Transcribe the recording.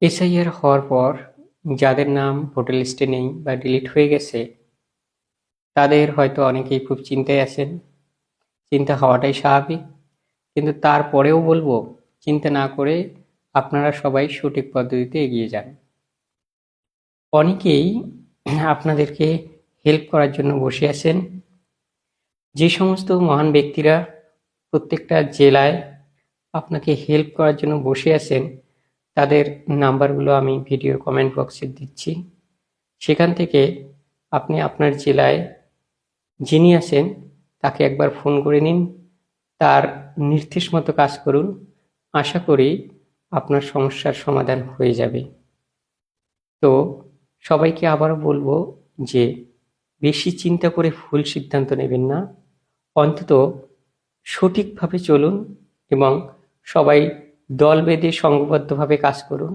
SIR হওয়ার পর যাদের নাম ভোটার লিস্টে নেই বা ডিলিট হয়ে গেছে, তাদের হয়তো অনেকেই খুব চিন্তায় আছেন। চিন্তা হওয়াটাই স্বাভাবিক, কিন্তু তারপরেও বলবো, চিন্তা না করে আপনারা সবাই সঠিক পদ্ধতিতে এগিয়ে যান। অনেকেই আপনাদেরকে হেল্প করার জন্য বসে আছেন। যে সমস্ত মহান ব্যক্তিরা প্রত্যেকটা জেলায় আপনাকে হেল্প করার জন্য বসে আছেন, তাদের নাম্বারগুলো আমি ভিডিওর কমেন্ট বক্সে দিচ্ছি। সেখান থেকে আপনি আপনার জেলায় যিনি আছেন তাকে একবার ফোন করে নিন, তার নির্দেশ মতো কাজ করুন। আশা করি আপনার সমস্যার সমাধান হয়ে যাবে। তো সবাইকে আবারও বলবো যে বেশি চিন্তা করে ভুল সিদ্ধান্ত নেবেন না, অন্তত সঠিকভাবে চলুন এবং সবাই দল বেঁধে সংঘবদ্ধভাবে কাজ করুন।